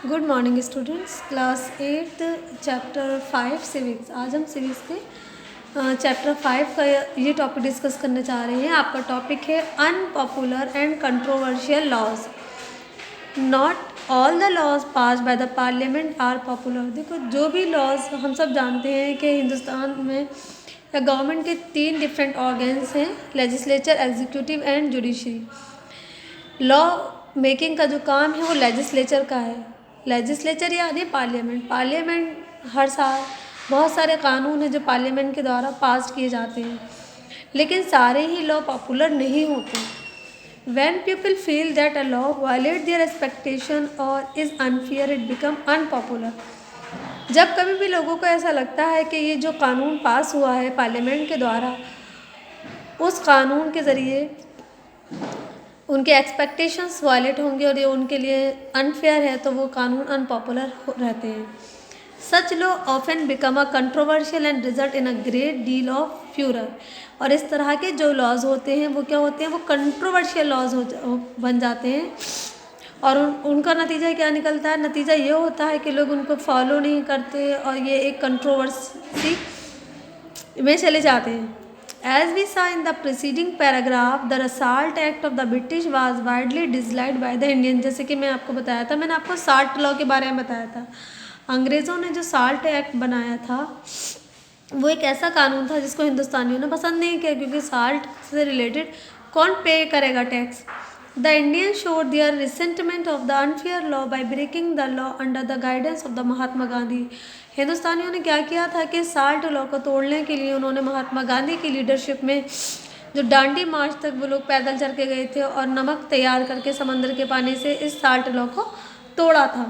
Good morning students. Class 8 chapter 5 civics. आज हम civics के चैप्टर 5 का ये टॉपिक डिस्कस करने जा रहे हैं। आपका टॉपिक है unpopular and controversial laws. Not all the laws pass by the parliament are popular. देखो, जो भी लॉज हम सब जानते हैं कि हिंदुस्तान में या गवर्नमेंट के 3 डिफरेंट ऑर्गन्स हैं, legislature, executive and judiciary. Law making का जो काम है वो लेजिस्लेचर का है। लेजिस्लेचर यानी पार्लियामेंट। पार्लियामेंट हर साल बहुत सारे कानून हैं जो पार्लियामेंट के द्वारा पास किए जाते हैं, लेकिन सारे ही लॉ पॉपुलर नहीं होते। When people feel that a law violates their expectation or is unfair, it become unpopular. जब कभी भी लोगों को ऐसा लगता है कि ये जो कानून पास हुआ है पार्लियामेंट के द्वारा, उस कानून के ज़रिए उनके एक्सपेक्टेशंस वायलेट होंगे और ये उनके लिए अनफेयर है, तो वो कानून अनपॉपुलर रहते हैं। Such law often become a controversial and result in a great deal of Führer. और इस तरह के जो लॉज होते हैं वो क्या होते हैं, वो कंट्रोवर्शियल लॉज बन जाते हैं। और उनका नतीजा क्या निकलता है? नतीजा ये होता है कि लोग उनको फॉलो नहीं करते और ये एक कंट्रोवर्सी में चले जाते हैं। As we saw in the preceding paragraph, the Assault Act of the British was widely disliked by the Indians। जैसे कि मैं आपको बताया था, मैंने आपको साल्ट लॉ के बारे में बताया था। अंग्रेज़ों ने जो साल्ट एक्ट बनाया था वो एक ऐसा कानून था जिसको हिंदुस्तानियों ने पसंद नहीं किया, क्योंकि साल्ट से रिलेटेड कौन पे करेगा tax. The Indian showed their resentment of the unfair law by breaking the law under the guidance of the Mahatma Gandhi. हिंदुस्तानियों ने क्या किया था कि साल्ट लॉ को तोड़ने के लिए उन्होंने महात्मा गांधी की लीडरशिप में जो डांडी मार्च तक वो लोग पैदल चल के गए थे और नमक तैयार करके समंदर के पानी से इस साल्ट लॉ को तोड़ा था।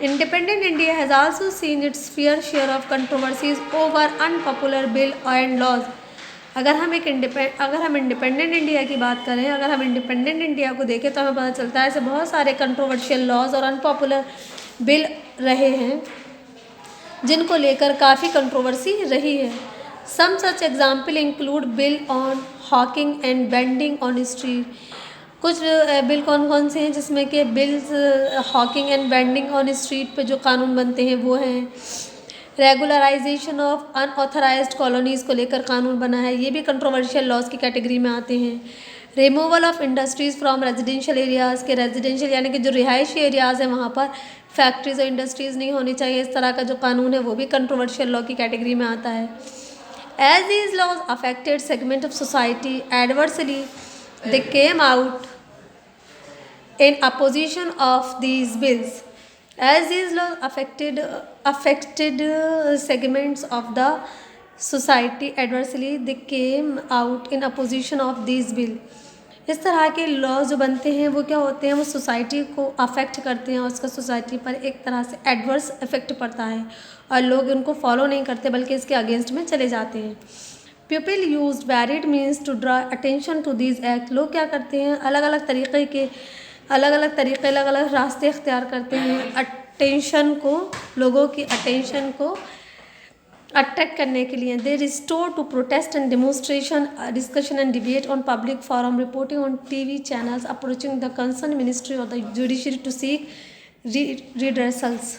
Independent India has also seen its fair share of controversies over unpopular bill and laws. अगर हम इंडिपेंडेंट इंडिया की बात करें, अगर हम इंडिपेंडेंट इंडिया को देखें तो हमें पता चलता है ऐसे बहुत सारे कंट्रोवर्शियल लॉज और अनपॉपुलर बिल रहे हैं जिनको लेकर काफ़ी कंट्रोवर्सी रही है। Some such example include bill on hawking and vending on street. कुछ बिल कौन कौन से हैं जिसमें कि bills hawking and vending on street पे जो कानून बनते हैं वो हैं। रेगुलराइजेशन ऑफ अनऑथराइज्ड कॉलोनीज़ को लेकर कानून बना है, ये भी कंट्रोवर्शियल लॉज की कैटेगरी में आते हैं। Removal of industries from residential areas के, रेजिडेंशियल यानी कि जो रिहायशी एरियाज़ हैं वहाँ पर फैक्ट्रीज और इंडस्ट्रीज़ नहीं होनी चाहिए, इस तरह का जो कानून है वो भी कंट्रोवर्शियल लॉ की कैटेगरी में आता है। As these laws affected segment of society adversely, they came out in opposition of these bills. As these laws affected segments of the society adversely, they came out in opposition of these bill. इस तरह के law जो बनते हैं वो क्या होते हैं, वो सोसाइटी को अफेक्ट करते हैं और उसका सोसाइटी पर एक तरह से एडवर्स इफेक्ट पड़ता है और लोग उनको फॉलो नहीं करते बल्कि इसके अगेंस्ट में चले जाते हैं। People use varied means to draw attention to these act. लोग क्या करते हैं, अलग अलग रास्ते अख्तियार करते हैं अटेंशन को, लोगों की अटेंशन को अट्रैक्ट करने के लिए। They restore to protest and demonstration, discussion and debate on public forum, reporting on TV channels, approaching the concern ministry और the judiciary to seek redressals.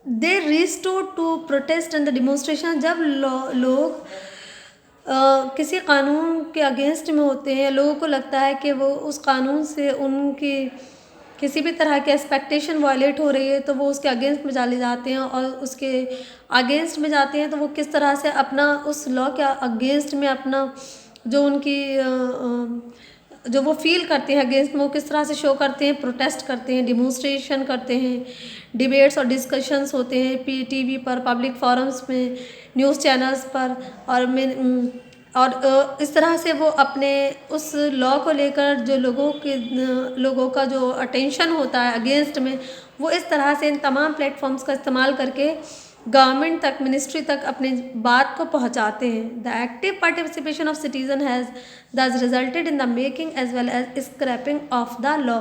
They restore to protest and the demonstration, जब लोग किसी कानून के against में होते हैं, लोगों को लगता है कि वो उस कानून से उनकी किसी भी तरह की एक्सपेक्टेशन वायलेट हो रही है, तो वो उसके अगेंस्ट में चले जाते हैं और उसके अगेंस्ट में जाते हैं तो वो किस तरह से अपना उस लॉ के अगेंस्ट में अपना जो उनकी जो वो फील करते हैं अगेंस्ट में, वो किस तरह से शो करते हैं, प्रोटेस्ट करते हैं, डिमोन्स्ट्रेशन करते हैं, डिबेट्स और डिस्कशंस होते हैं टीवी पर, पब्लिक फोरम्स में, न्यूज़ चैनल्स पर, और इस तरह से वो अपने उस लॉ को लेकर जो लोगों का जो अटेंशन होता है अगेंस्ट में, वो इस तरह से इन तमाम प्लेटफॉर्म्स का इस्तेमाल करके गवर्नमेंट तक, मिनिस्ट्री तक अपनी बात को पहुंचाते हैं। The active participation of citizen has thus resulted in the making as well as scrapping of the law.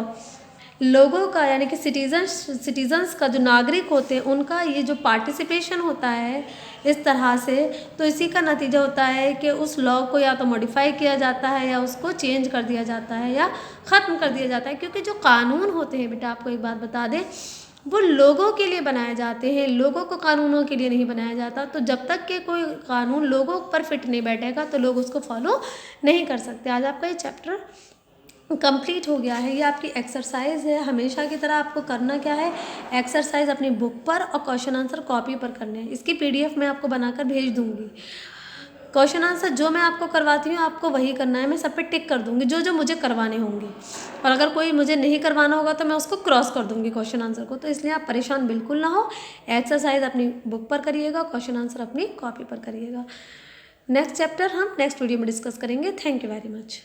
लोगों का यानी कि सिटीजन्स का जो नागरिक होते हैं उनका ये जो पार्टिसिपेशन होता है इस तरह से, तो इसी का नतीजा होता है कि उस लॉ को या तो मॉडिफाई किया जाता है या उसको चेंज कर दिया जाता है या ख़त्म कर दिया जाता है। क्योंकि जो कानून होते हैं बेटा, आपको एक बात बता दें, वो लोगों के लिए बनाए जाते हैं, लोगों को कानूनों के लिए नहीं बनाया जाता। तो जब तक कि कोई कानून लोगों पर फिट नहीं बैठेगा तो लोग उसको फॉलो नहीं कर सकते। आज आपका ये चैप्टर कंप्लीट हो गया है। ये आपकी एक्सरसाइज है। हमेशा की तरह आपको करना क्या है, एक्सरसाइज अपनी बुक पर और क्वेश्चन आंसर कॉपी पर करने हैं। इसकी PDF मैं आपको बनाकर भेज दूंगी। क्वेश्चन आंसर जो मैं आपको करवाती हूँ आपको वही करना है। मैं सब पे टिक कर दूंगी जो जो मुझे करवाने होंगे, और अगर कोई मुझे नहीं करवाना होगा तो मैं उसको क्रॉस कर दूंगी क्वेश्चन आंसर को। तो इसलिए आप परेशान बिल्कुल ना हो। एक्सरसाइज अपनी बुक पर करिएगा, क्वेश्चन आंसर अपनी कॉपी पर करिएगा। नेक्स्ट चैप्टर हम नेक्स्ट वीडियो में डिस्कस करेंगे। Thank you very much.